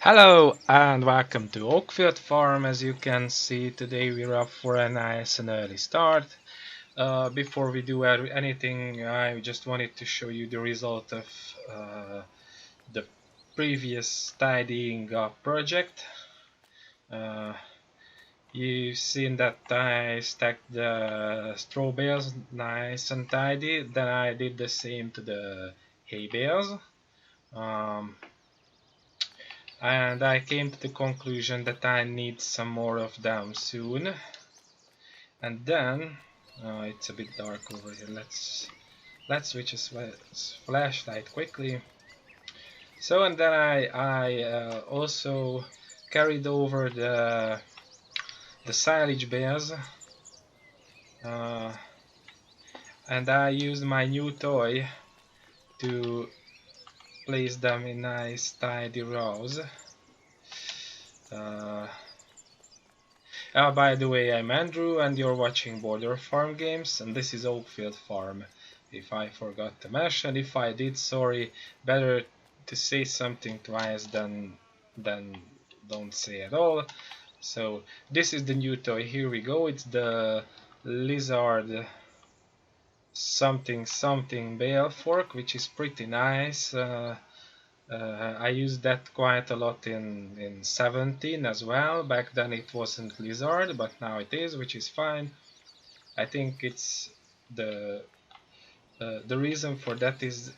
Hello and welcome to Oakfield farm. As you can see, today we're up for a nice and early start. Before we do anything, I just wanted to show you the result of the previous tidying up project. Uh, you've seen that I stacked the straw bales nice and tidy. Then I did the same to the hay bales. Um, and I came to the conclusion that I need some more of them soon. And then it's a bit dark over here. Let's switch a flashlight quickly. So and then I also carried over the silage bales, and I used my new toy to place them in nice tidy rows. By the way, I'm Andrew and you're watching Border Farm Games, and this is Oakfield Farm. If I forgot to mention, if I did, sorry. Better to say something twice than don't say at all. So this is the new toy. Here we go. It's the lizard something bale fork, which is pretty nice. I used that quite a lot in 17 as well. Back then it wasn't lizard, but now it is, which is fine. I think it's the reason for that is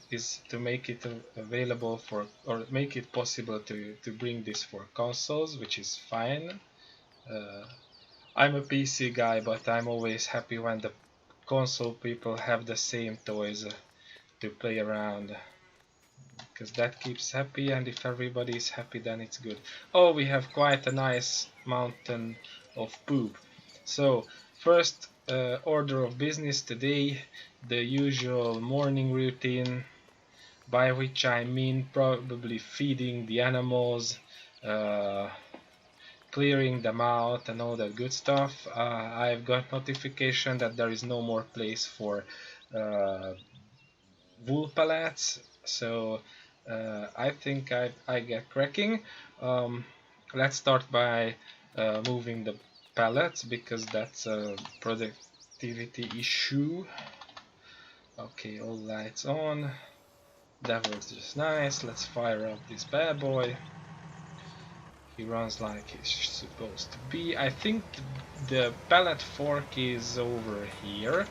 to make it available for, or make it possible to bring this for consoles, which is fine. I'm a PC guy, but I'm always happy when the console people have the same toys to play around, because that keeps happy, and if everybody is happy then it's good. Oh, we have quite a nice mountain of poop. So first order of business today, the usual morning routine, by which I mean probably feeding the animals, clearing them out and all that good stuff. I've got notification that there is no more place for wool pallets, so I think I get cracking. Let's start by moving the pallets, because that's a productivity issue. Okay, all lights on. That works just nice. Let's fire up this bad boy. He runs like he's supposed to be. I think the pallet fork is over here.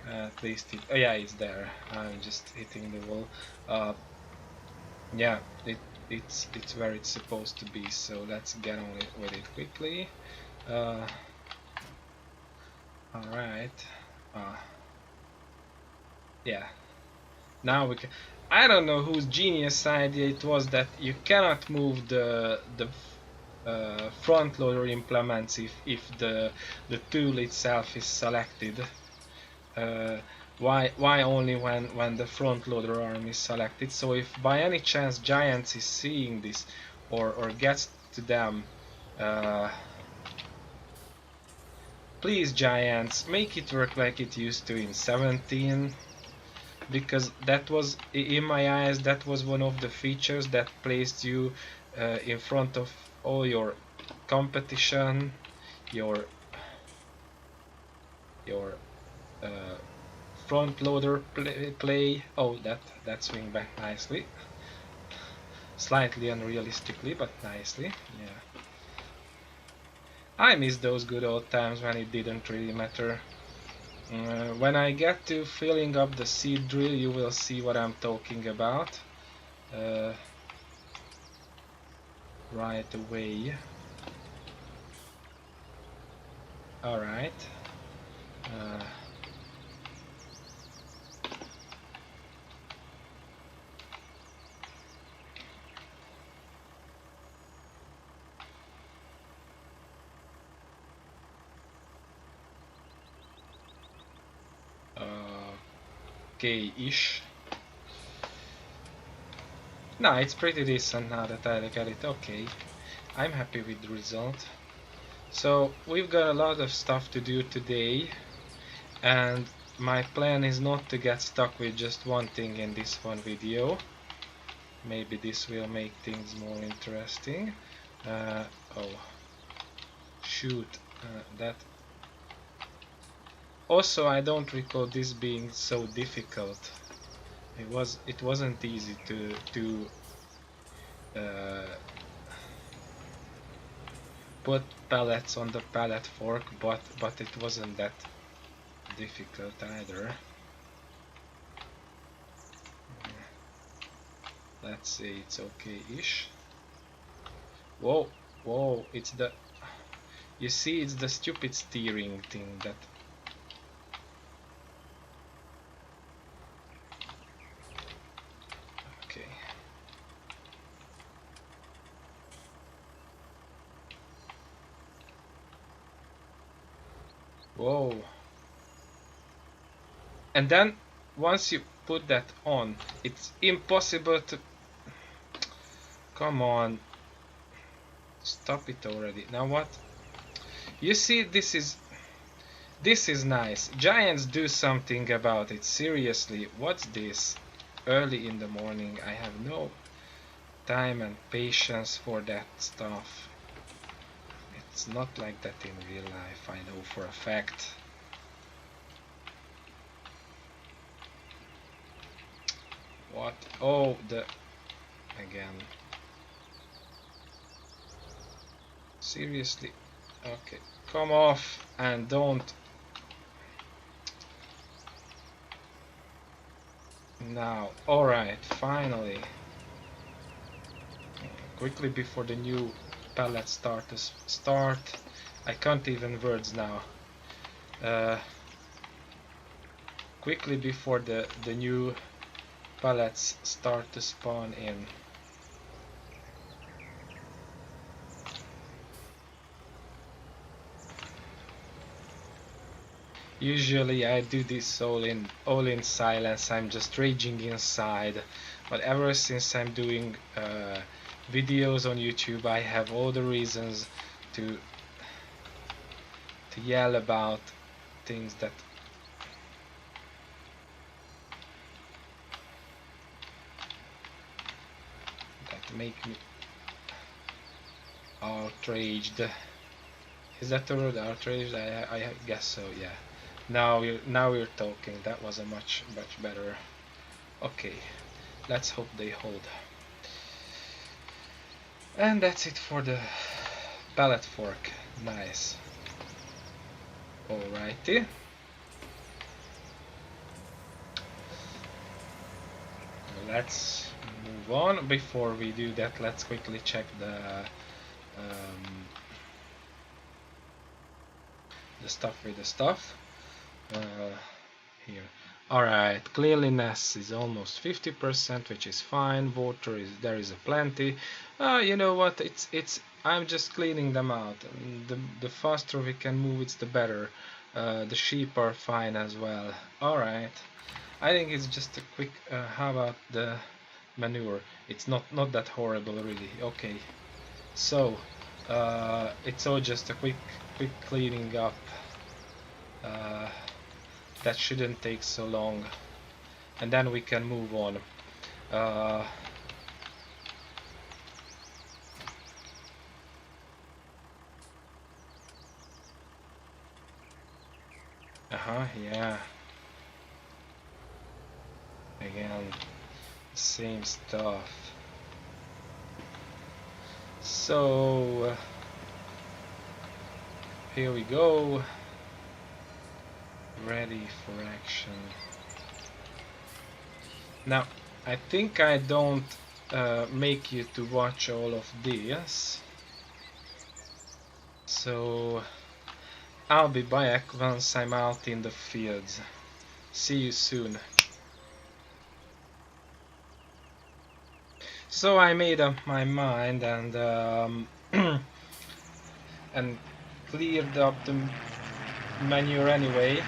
At least it, oh yeah, it's there. I'm just hitting the wall. Yeah, it's where it's supposed to be. So let's get on with it quickly. All right. Yeah. Now we can. I don't know whose genius idea it was that you cannot move the front loader implements if the tool itself is selected. Why only when the front loader arm is selected? So if by any chance Giants is seeing this or gets to them, please Giants, make it work like it used to in 17, because that was, in my eyes, that was one of the features that placed you in front of all your competition, your front loader play. Oh, that swing back nicely, slightly unrealistically, but nicely. Yeah, I miss those good old times when it didn't really matter. When I get to filling up the seed drill, you will see what I'm talking about right away. Alright. Okay-ish. No, it's pretty decent now that I look at it. Okay, I'm happy with the result. So we've got a lot of stuff to do today, and my plan is not to get stuck with just one thing in this one video. Maybe this will make things more interesting. Oh, shoot, that. Also, I don't recall this being so difficult. It wasn't easy to put pallets on the pallet fork, but it wasn't that difficult either. Let's say it's okay-ish. Whoa, whoa! It's the, you see, it's the stupid steering thing that. Okay. Whoa. And then once you put that on, it's impossible to. Come on. Stop it already. Now what? You see, this is nice. Giants, do something about it. Seriously, what's this? Early in the morning, I have no time and patience for that stuff. It's not like that in real life, I know for a fact. What? Oh, again. Seriously? Okay, come off and don't. Now, alright, finally. Quickly before the new pallet start. I can't even words now. Quickly before the new pallets start to spawn in. Usually I do this all in silence. I'm just raging inside, but ever since I'm doing videos on YouTube, I have all the reasons to yell about things that make me outraged. Is that the word, outraged? I guess so, yeah. Now we're talking. That was a much better. Okay, let's hope they hold. And that's it for the pallet fork. Nice. Alrighty. Let's move on. Before we do that, let's quickly check the stuff with the stuff. Here. Alright, cleanliness is almost 50%, which is fine. Water there is a plenty. You know what? I'm just cleaning them out. The faster we can move, it's the better. The sheep are fine as well. Alright. I think it's just a quick. How about the manure? It's not that horrible, really. Okay. So it's all just a quick cleaning up. That shouldn't take so long, and then we can move on. Yeah. Again, same stuff. So here we go. Ready for action. Now, I think I don't make you to watch all of this, so I'll be back once I'm out in the fields. See you soon. So I made up my mind and and cleared up the manure anyway.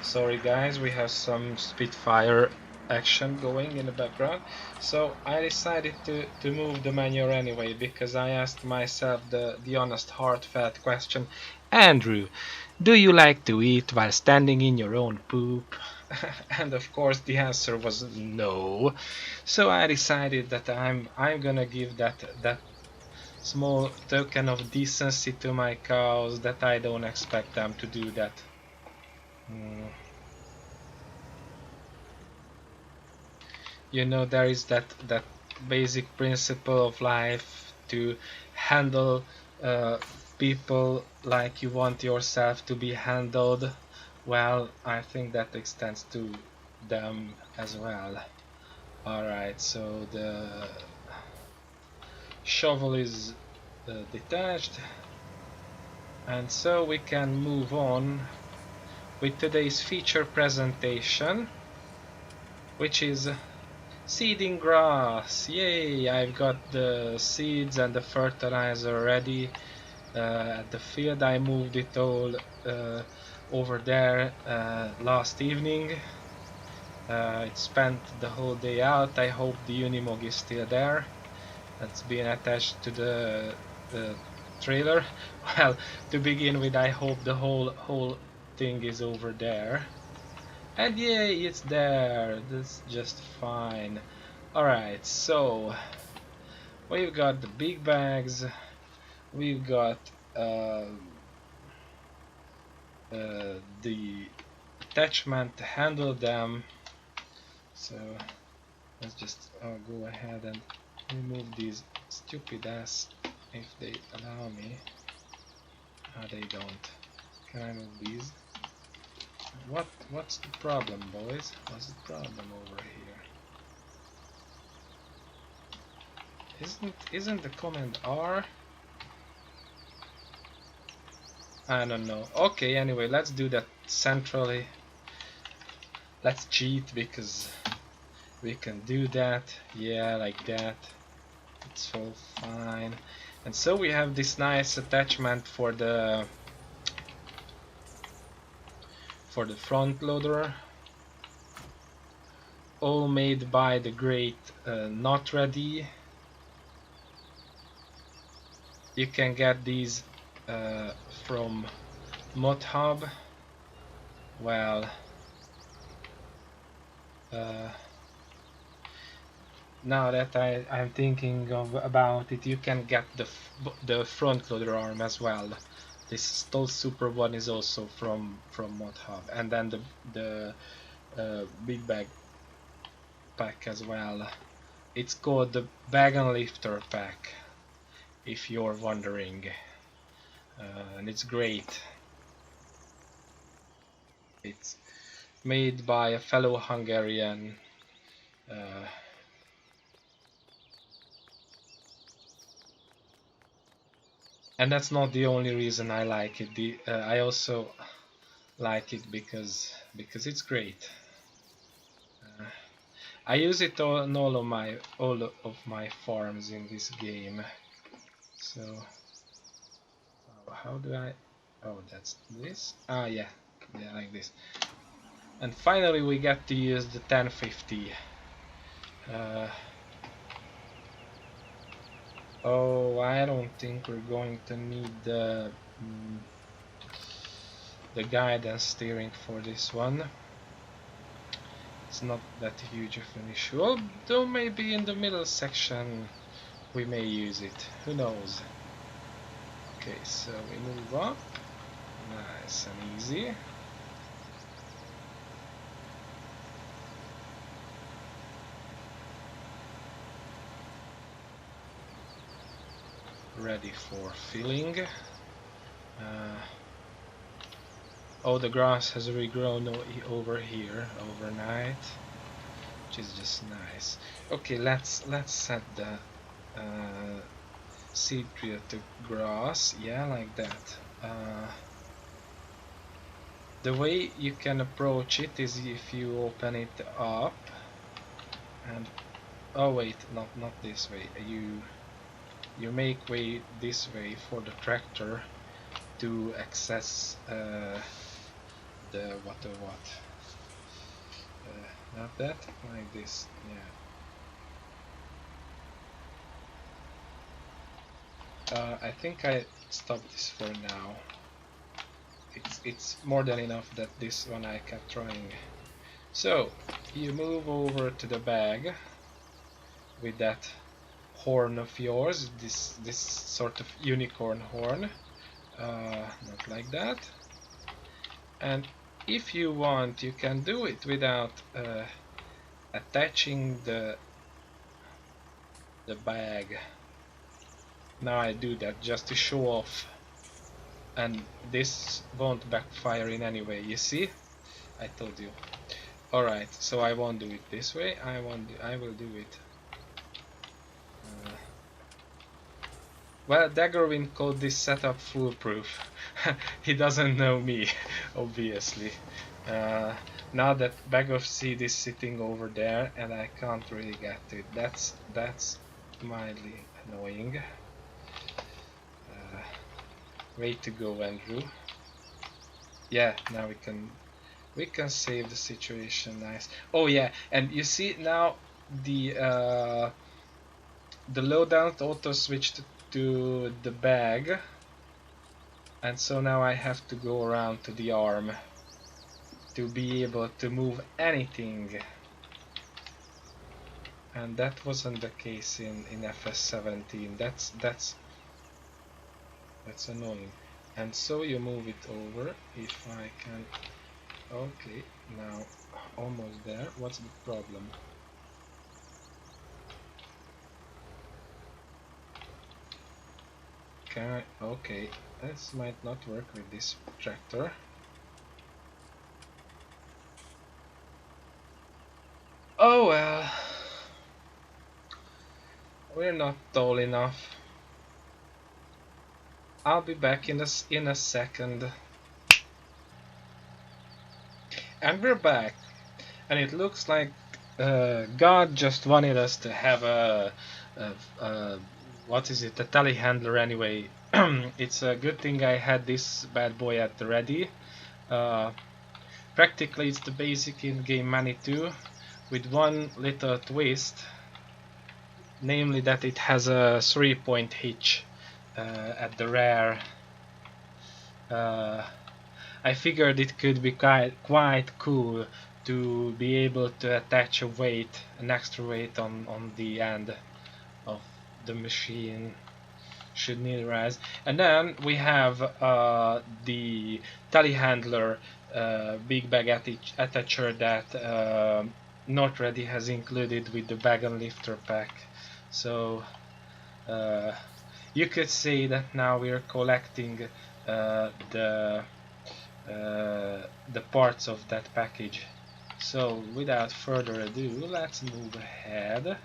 Sorry guys, we have some Spitfire action going in the background. So I decided to move the manure anyway, because I asked myself the honest, heartfelt question: Andrew, do you like to eat while standing in your own poop? And of course the answer was no. So I decided that I'm gonna give that small token of decency to my cows, that I don't expect them to do that. You know, there is that basic principle of life to handle people like you want yourself to be handled. Well, I think that extends to them as well. Alright, so the shovel is detached, and so we can move on with today's feature presentation, which is seeding grass. Yay! I've got the seeds and the fertilizer ready at the field. I moved it all over there last evening. It spent the whole day out. I hope the Unimog is still there. That's been attached to the trailer. Well, to begin with, I hope the whole thing is over there. And yay, it's there. That's just fine. Alright, so we've got the big bags. We've got the attachment to handle them. So let's just go ahead and remove these stupid ass if they allow me. They don't. Can I move these? What's the problem, boys? What's the problem over here? Isn't the command R? I don't know. Okay, anyway, let's do that centrally. Let's cheat because we can do that. Yeah, like that. It's all fine. And so we have this nice attachment for the front loader, all made by the great Not Ready. You can get these from ModHub. Well, now that I'm thinking about it, you can get the front loader arm as well. This Stol Super one is also from ModHub, and then the big bag pack as well. It's called the Bag and Lifter pack, if you're wondering, and it's great. It's made by a fellow Hungarian and that's not the only reason I like it. I also like it because it's great. I use it on all of my farms in this game. So how do I? Oh, that's this. Ah, yeah, like this. And finally, we get to use the 1050. Oh, I don't think we're going to need the guidance steering for this one. It's not that huge of an issue, although maybe in the middle section we may use it, who knows. Okay, so we move up, nice and easy. Ready for filling. Oh, the grass has regrown over here overnight, which is just nice. Okay, let's set the seed drill to grass. Yeah, like that. The way you can approach it is if you open it up and oh wait, not this way. You make way this way for the tractor to access the what not that, like this. Yeah, I think I stop this for now. It's more than enough that this one I kept trying. So you move over to the bag with that horn of yours, this sort of unicorn horn, not like that. And if you want, you can do it without attaching the bag. Now I do that just to show off, and this won't backfire in any way. You see, I told you. Alright, so I won't do it this way. I will do it. Well, Daggerwin called this setup foolproof. He doesn't know me, obviously. Now that bag of seed is sitting over there and I can't really get to it. That's mildly annoying. Way to go, Andrew. Yeah, now we can save the situation. Nice. Oh yeah, and you see now the loadout auto switched to the bag, and so now I have to go around to the arm to be able to move anything, and that wasn't the case in FS17. That's annoying. And so you move it over. If I can. Okay, now almost there. What's the problem? Can I? Okay, this might not work with this tractor. Oh well, we're not tall enough. I'll be back in a second. And we're back, and it looks like God just wanted us to have a what is it, a telehandler anyway. It's a good thing I had this bad boy at the ready. Practically it's the basic in-game Manitou with one little twist, namely that it has a 3-point hitch at the rear. I figured it could be quite cool to be able to attach a weight, an extra weight on the end of the machine should need rise. And then we have the telehandler big bag attacher that Not Ready has included with the bag and lifter pack. So you could say that now we are collecting the parts of that package. So without further ado, let's move ahead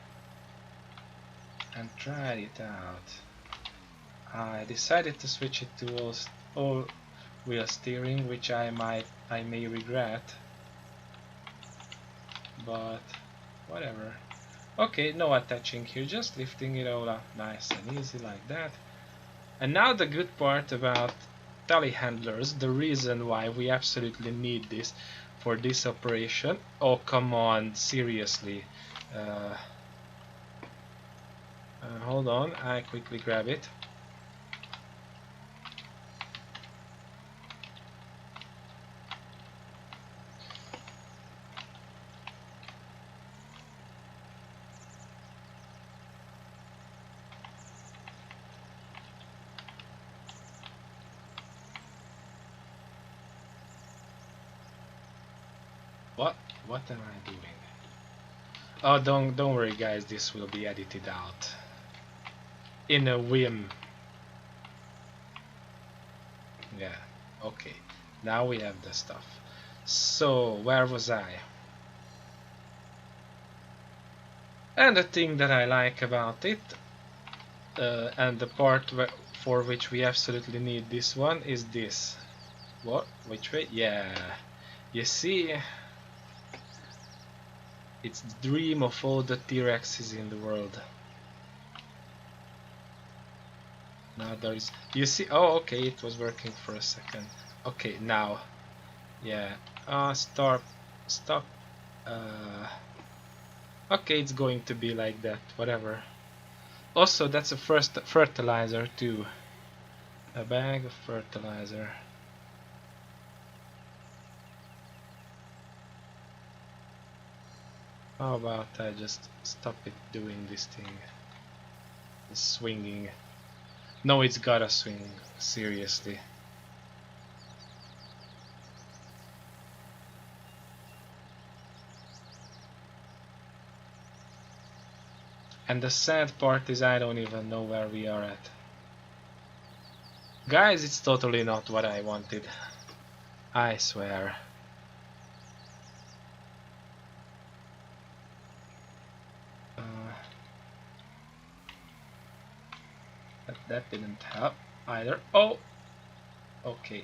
and try it out. I decided to switch it to all wheel steering, which I may regret, but whatever. Okay, no attaching here, just lifting it all up nice and easy like that. And now the good part about telehandlers, the reason why we absolutely need this for this operation. Oh come on, seriously. Hold on, I quickly grab it. What am I doing? Oh, don't worry guys, this will be edited out in a whim. Yeah, okay, now we have the stuff. So where was I? And the thing that I like about it, and the part for which we absolutely need this one, is this. What? Which way? Yeah, you see, it's the dream of all the T-Rexes in the world. Now there is, you see, oh okay, it was working for a second. Okay, now, yeah, stop. Okay, it's going to be like that, whatever. Also, that's a first fertilizer too. A bag of fertilizer. How about I just stop it doing this thing? It's swinging. No, it's gotta swing, seriously. And the sad part is I don't even know where we are at. Guys, it's totally not what I wanted. I swear. But that didn't help either. Oh! Okay.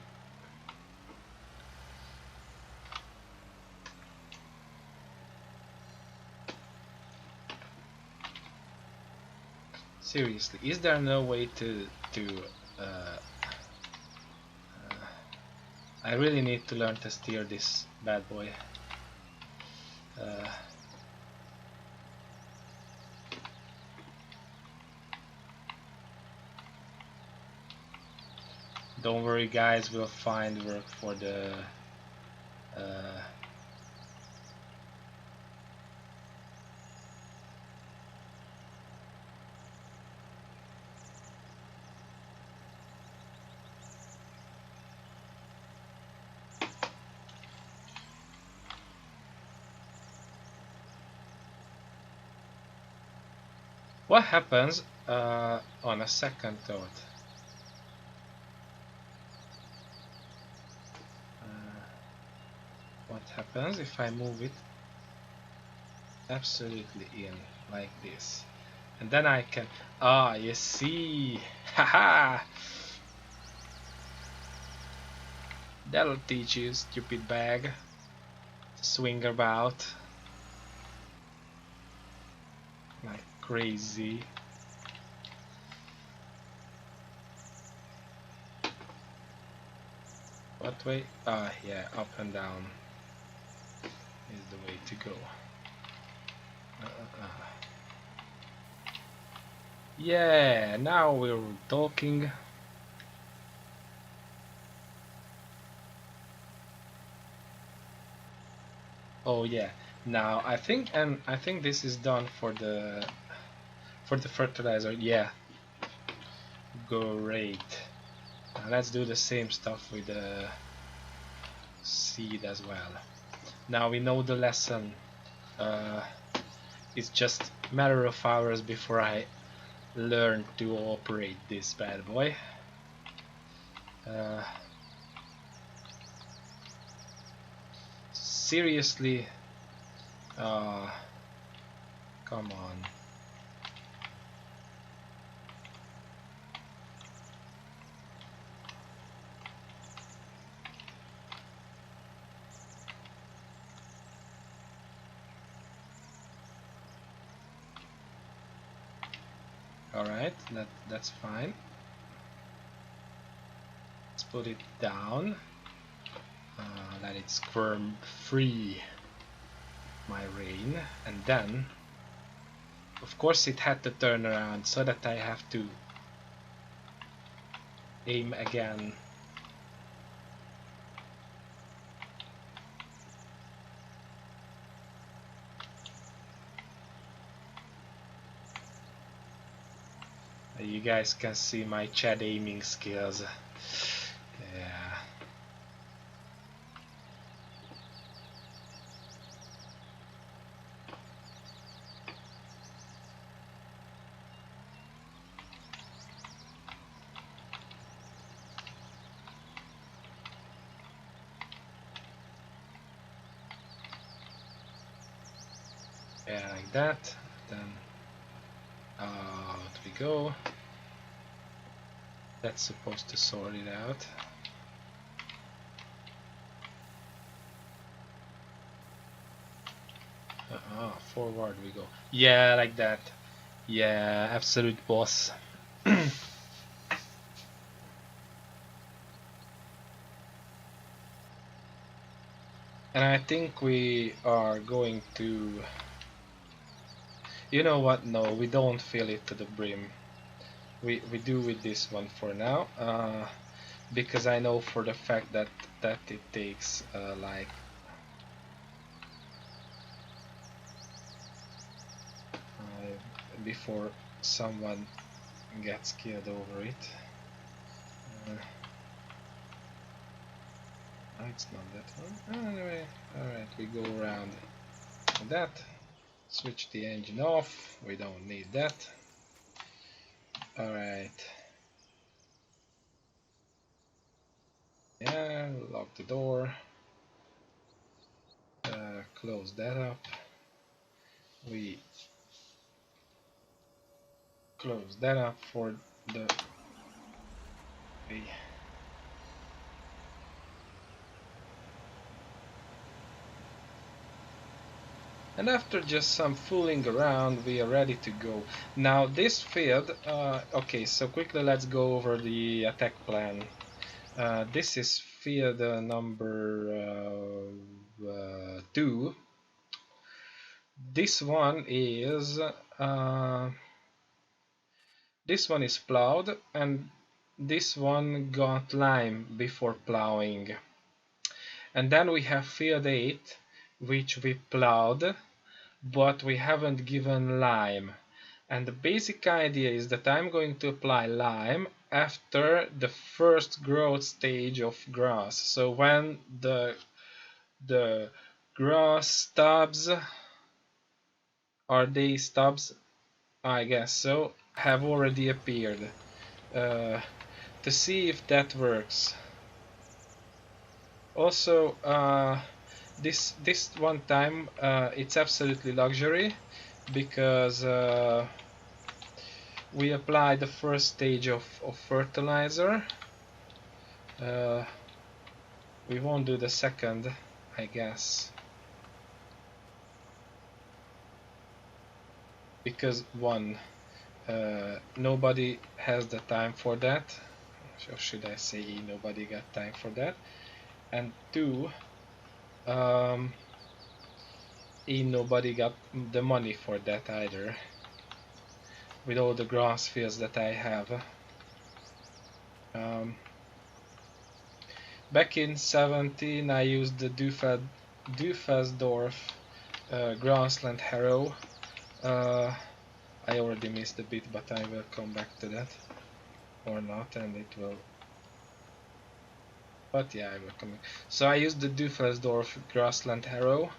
Seriously, is there no way to uh, I really need to learn to steer this bad boy. Uh, don't worry guys, we'll find work for the uh, what happens on a second thought? What happens if I move it absolutely in like this? And then I can... Ah, you see! Haha! That'll teach you, stupid bag. Swing about. Like crazy. What way? Ah, yeah, up and down is the way to go. Yeah, now we're talking. Oh yeah, now I think this is done for the fertilizer. Yeah, great. Now let's do the same stuff with the seed as well. Now we know the lesson. It's just a matter of hours before I learn to operate this bad boy. Seriously, come on. Alright, that's fine. Let's put it down. Let it squirm free my rain, and then of course it had to turn around so that I have to aim again. You guys can see my Chad aiming skills. Yeah. Yeah, like that. Then out we go. That's supposed to sort it out. Forward we go. Yeah, like that. Yeah, absolute boss. And I think we are going to... You know what? No, we don't fill it to the brim. We do with this one for now, because I know for the fact that it takes like before someone gets killed over it. It's not that one. Anyway, alright, we go around that. Switch the engine off. We don't need that. Alright. Yeah, lock the door. Close that up. We close that up for the and after just some fooling around, we are ready to go. Now this field, okay, so quickly let's go over the attack plan. This is field number 2. This one is plowed, and this one got lime before plowing. And then we have field 8, which we plowed, but we haven't given lime. And the basic idea is that I'm going to apply lime after the first growth stage of grass. So when the grass stubs, are they stubs? I guess so, have already appeared, to see if that works. Also, this one time it's absolutely luxury, because we apply the first stage of fertilizer. We won't do the second, I guess, because one, nobody has the time for that, or should I say nobody got time for that, and 2, nobody got the money for that either, with all the grass fields that I have. Back in 17 I used the Dufelsdorf grassland harrow. I already missed a bit, but I will come back to that, or not, and it will, but yeah, I will come back. So I used the Dufelsdorf grassland harrow,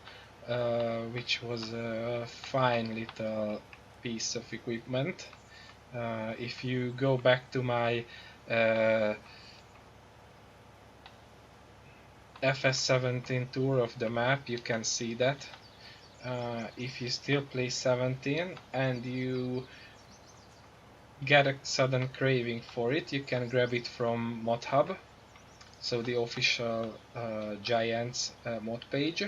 which was a fine little piece of equipment. If you go back to my FS17 tour of the map, you can see that. If you still play 17 and you get a sudden craving for it, you can grab it from ModHub, so the official Giants mod page.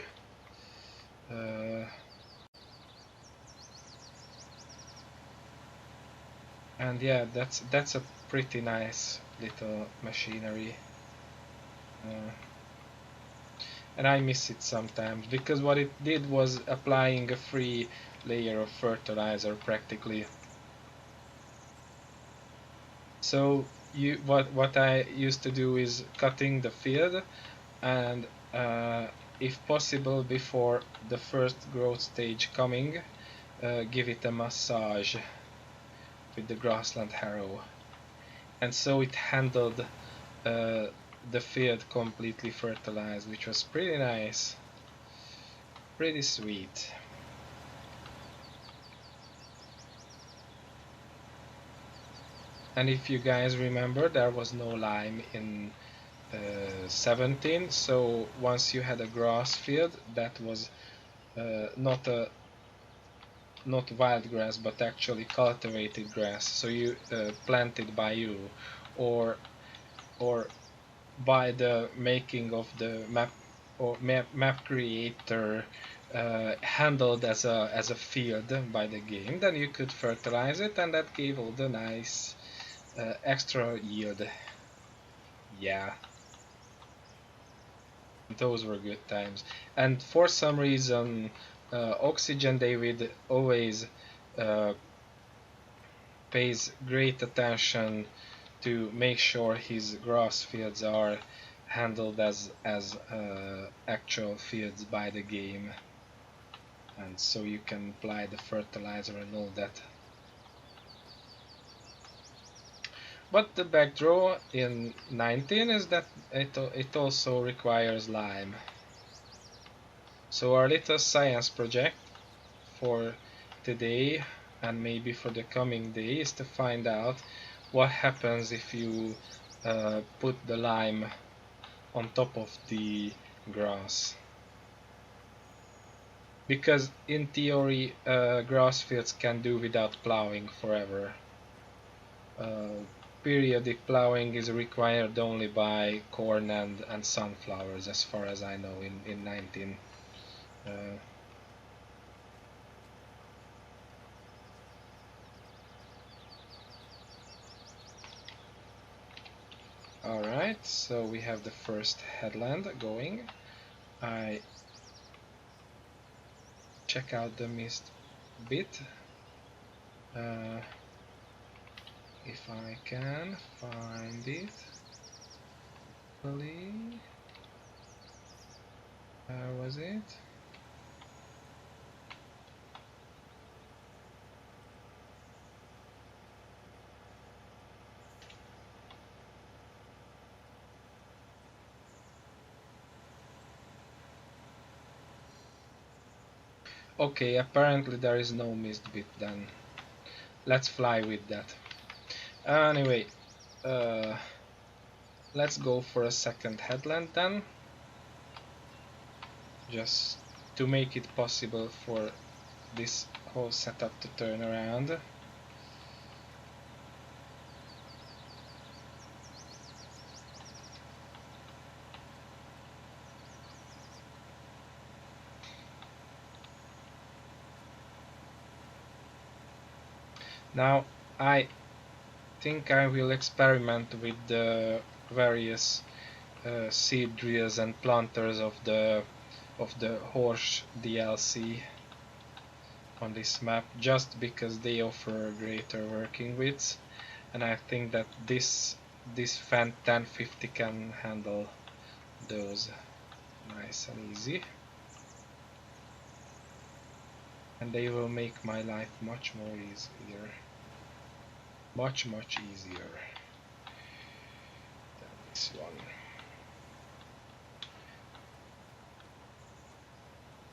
And yeah, that's a pretty nice little machinery. And I miss it sometimes, because what it did was applying a free layer of fertilizer practically. So what I used to do is cutting the field, and if possible before the first growth stage coming, give it a massage with the grassland harrow, and so it handled the field completely fertilized, which was pretty nice, pretty sweet. And if you guys remember, there was no lime in 17, so once you had a grass field that was not wild grass, but actually cultivated grass, so you planted by you, or by the making of the map, or map creator, handled as a field by the game, then you could fertilize it, and that gave all the nice extra yield. Yeah, those were good times. And for some reason, Oxygen David always pays great attention to make sure his grass fields are handled as actual fields by the game, and so you can apply the fertilizer and all that. But the backdraw in 19 is that it also requires lime. So our little science project for today and maybe for the coming day is to find out what happens if you put the lime on top of the grass. Because in theory grass fields can do without plowing forever. Periodic plowing is required only by corn and sunflowers, as far as I know, in 19. Alright, so we have the first headland going. I check out the mist bit. If I can find it. Where was it? Okay, apparently there is no mist bit then. Let's fly with that. Anyway, let's go for a second headland then. Just to make it possible for this whole setup to turn around. Now I think I will experiment with the various seed drills and planters of the Horse DLC on this map, just because they offer greater working widths, and I think that this Fendt 1050 can handle those nice and easy, and they will make my life much more easier, much easier than this one.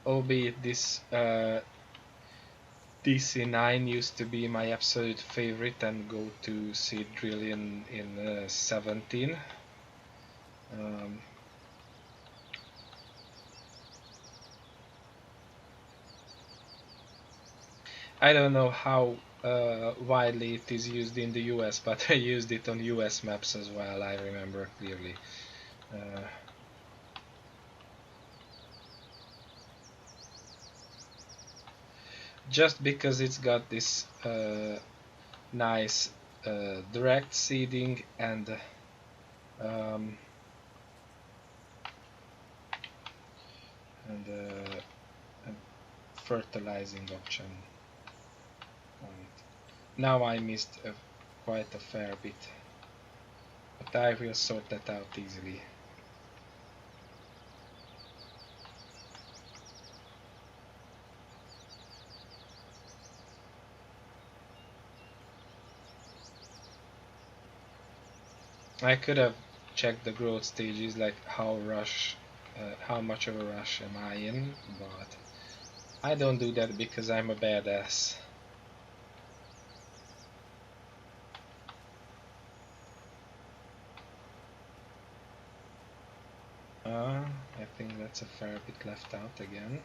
Albeit this DC9 used to be my absolute favorite and go-to seed drill in 17. I don't know how widely it is used in the US, but I used it on US maps as well, I remember clearly. Just because it's got this nice direct seeding and fertilizing option on it. Now I missed quite a fair bit, but I will sort that out easily. I could have checked the growth stages, like how much of a rush am I in, but I don't do that because I'm a badass. I think that's a fair bit left out again.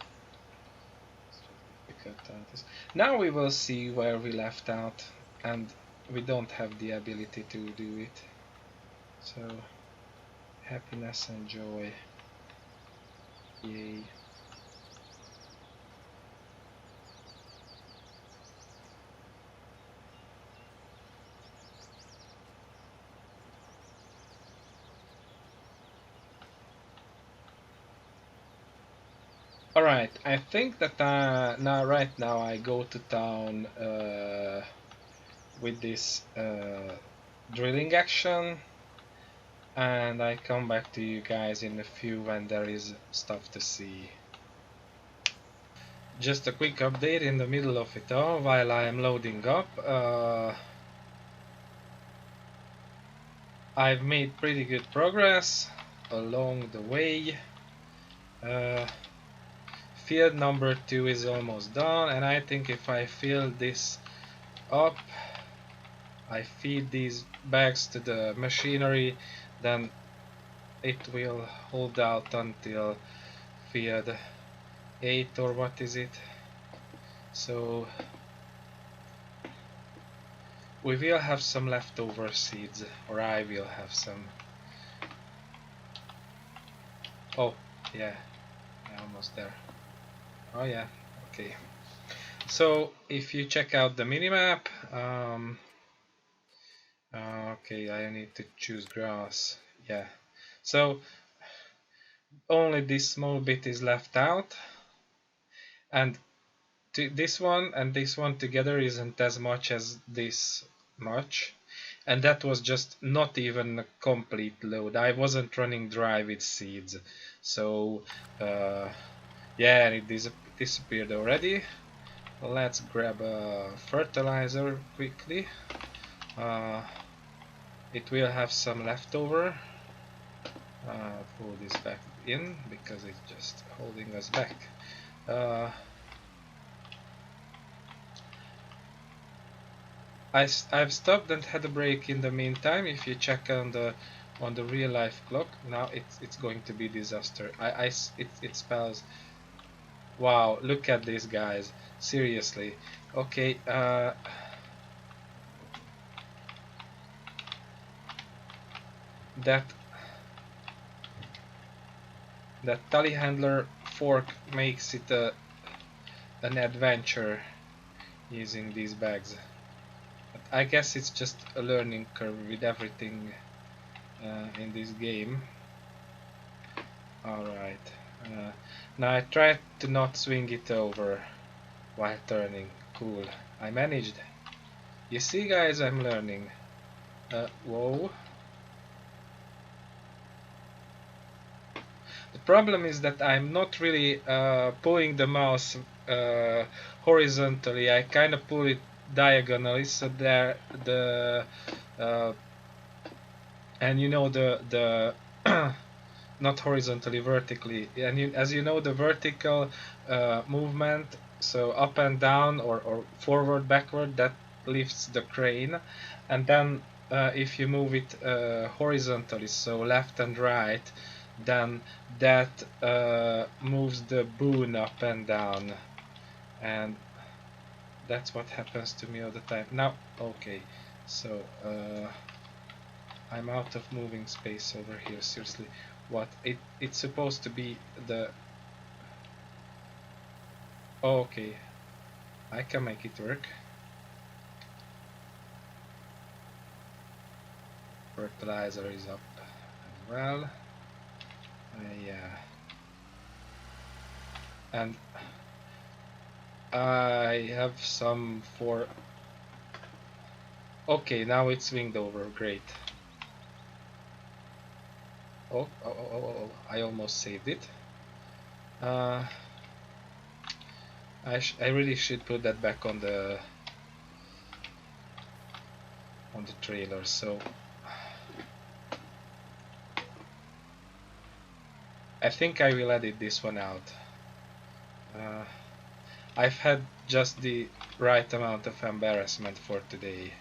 Now we will see where we left out, and we don't have the ability to do it. So, happiness and joy. Yay. Alright, I think that right now I go to town with this drilling action, and I come back to you guys in a few when there is stuff to see. Just a quick update in the middle of it all while I am loading up. I've made pretty good progress along the way. Field number 2 is almost done, and I think if I fill this up, I feed these bags to the machinery, then it will hold out until field 8 or what is it. So we will have some leftover seeds, or I will have some. Oh yeah, I'm almost there. Oh yeah, okay. So if you check out the minimap, okay, I need to choose grass. Yeah, so only this small bit is left out, and this one and this one together isn't as much as this much, and that was just not even a complete load. I wasn't running dry with seeds, so yeah, it disappeared already. Let's grab a fertilizer quickly. It will have some leftover. Pull this back in because it's just holding us back. I've stopped and had a break in the meantime. If you check on the real life clock, now it's going to be disaster. It spells. Wow, look at these guys. Seriously. Okay. That telehandler fork makes it an adventure using these bags. But I guess it's just a learning curve with everything in this game. Alright. Now I tried to not swing it over while turning. Cool. I managed. You see guys, I'm learning. Whoa. The problem is that I'm not really pulling the mouse horizontally. I kind of pull it diagonally, so there and you know the not horizontally, vertically, and as you know, the vertical movement, so up and down or forward backward, that lifts the crane, and then if you move it horizontally, so left and right, then that moves the boom up and down, and that's what happens to me all the time. Now, okay, so I'm out of moving space over here. Seriously, what? It's supposed to be the... Oh, okay, I can make it work. Fertiliser is up as well. Yeah, and I have some for... Okay, now it's swinged over. Great. Oh, I almost saved it. I really should put that back on the trailer. So I think I will edit this one out. I've had just the right amount of embarrassment for today.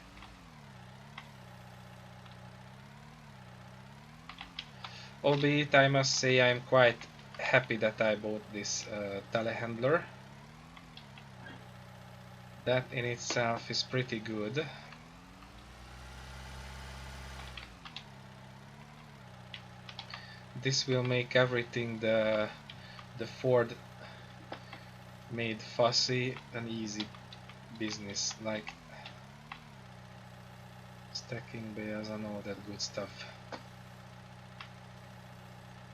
Albeit I must say I'm quite happy that I bought this telehandler. That in itself is pretty good. This will make everything the Ford made fussy an easy business, like stacking bales and all that good stuff.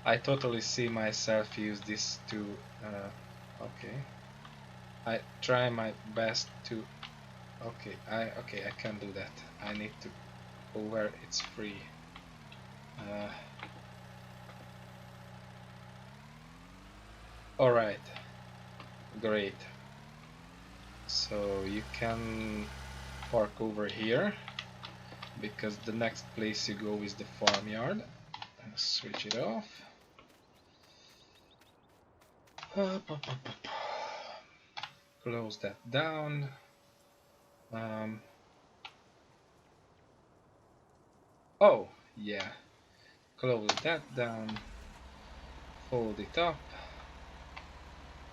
I totally see myself use this to okay, I try my best to okay, I can do that. I need to go where it's free. Alright, great. So you can park over here. because the next place you go is the farmyard. Switch it off. Close that down. Oh yeah, close that down, fold it up.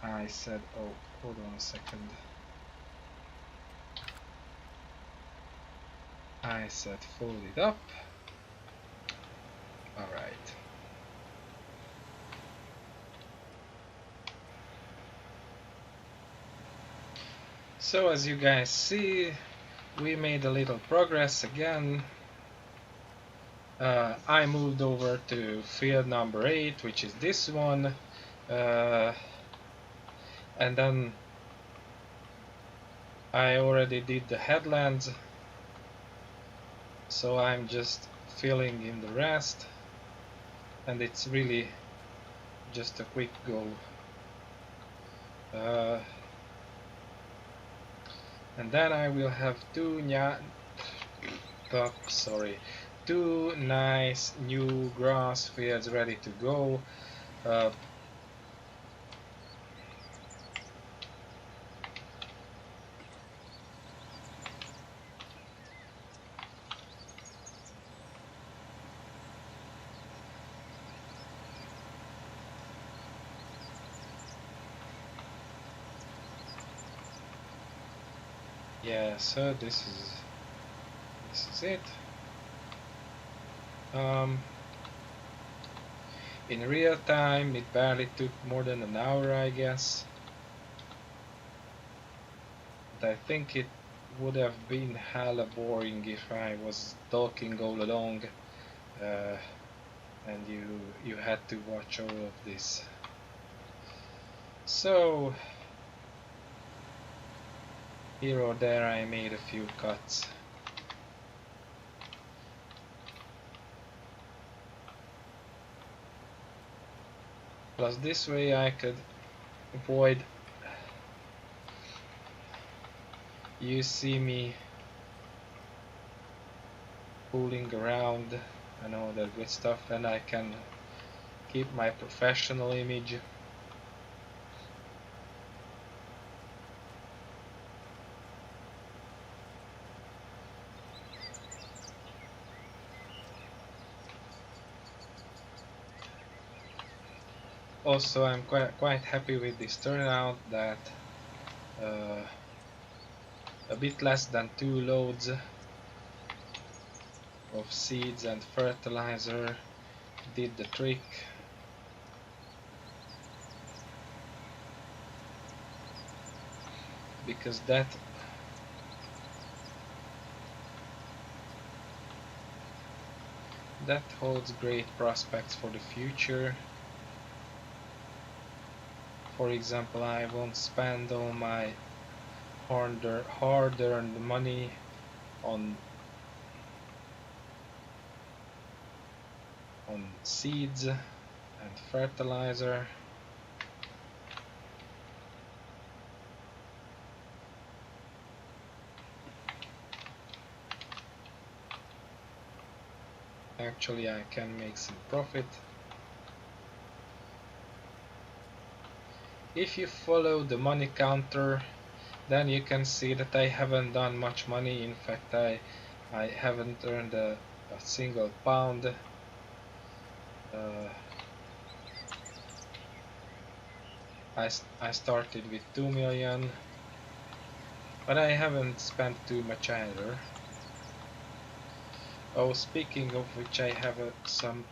I said, oh, hold on a second. I said fold it up. Alright. So as you guys see, we made a little progress again. I moved over to field number 8, which is this one. And then I already did the headlands. So I'm just filling in the rest. And it's really just a quick go. And then I will have two nice new grass fields ready to go. Yeah, so this is it. In real time it barely took more than an hour, I guess. But I think it would have been hella boring if I was talking all along and you had to watch all of this. So here or there I made a few cuts. Plus this way I could avoid you see me fooling around and all that good stuff, and I can keep my professional image. Also, I'm quite happy with this turnout, that a bit less than 2 loads of seeds and fertilizer did the trick. Because that holds great prospects for the future. For example, I won't spend all my hard-earned money on seeds and fertilizer. Actually, I can make some profit. If you follow the money counter, then you can see that I haven't done much money. In fact, I haven't earned a single pound. I started with 2 million, but I haven't spent too much either. Oh, speaking of which, I have some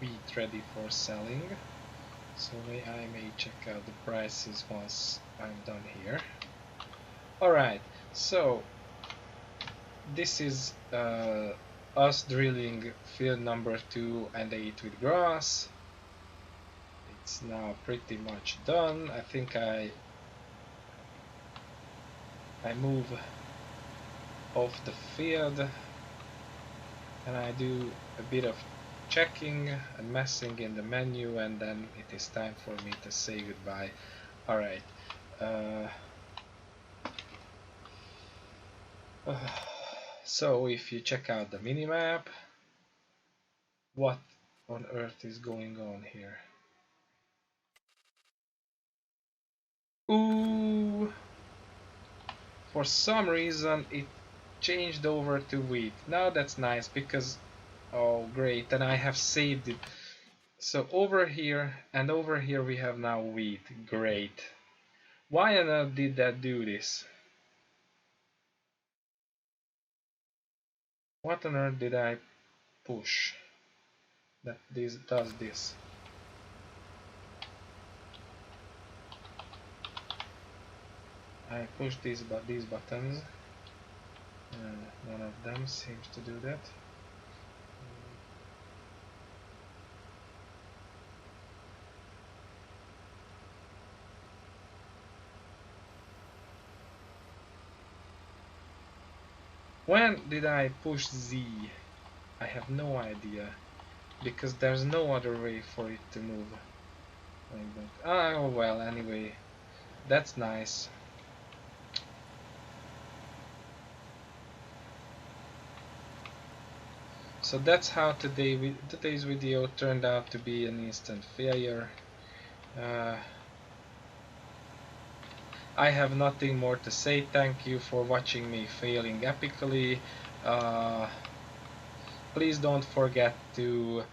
wheat ready for selling, so I may check out the prices once I'm done here. Alright, so this is us drilling field number 2 and 8 with grass. It's now pretty much done. I think I move off the field and I do a bit of checking and messing in the menu, and then it is time for me to say goodbye. Alright, So if you check out the minimap, what on earth is going on here? Ooh! For some reason it changed over to wheat. Now that's nice because, oh great, and I have saved it. So over here and over here we have now wheat. Great. Why on earth did that do this? What on earth did I push that this does this? I push these buttons. None of them seems to do that. When did I push Z? I have no idea, because there's no other way for it to move like that. Oh well, anyway, that's nice. So that's how today's video turned out to be an instant failure. I have nothing more to say. Thank you for watching me failing epically. Please don't forget to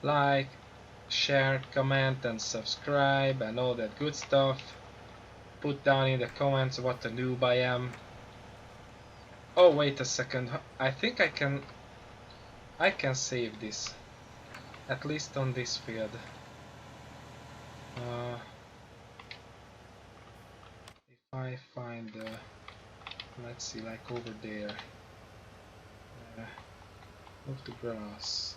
like, share, comment and subscribe and all that good stuff. Put down in the comments what a noob I am. Oh wait a second, I think I can save this, at least on this field. If I find let's see, like over there, move the grass,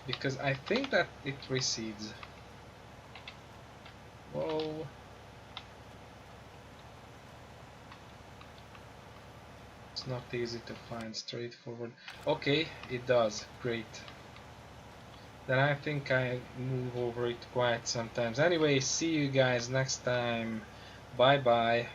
because I think that it recedes. Whoa. It's not easy to find straightforward. Okay, it does. Great. Then I think I move over it quite sometimes. Anyway, see you guys next time. Bye bye.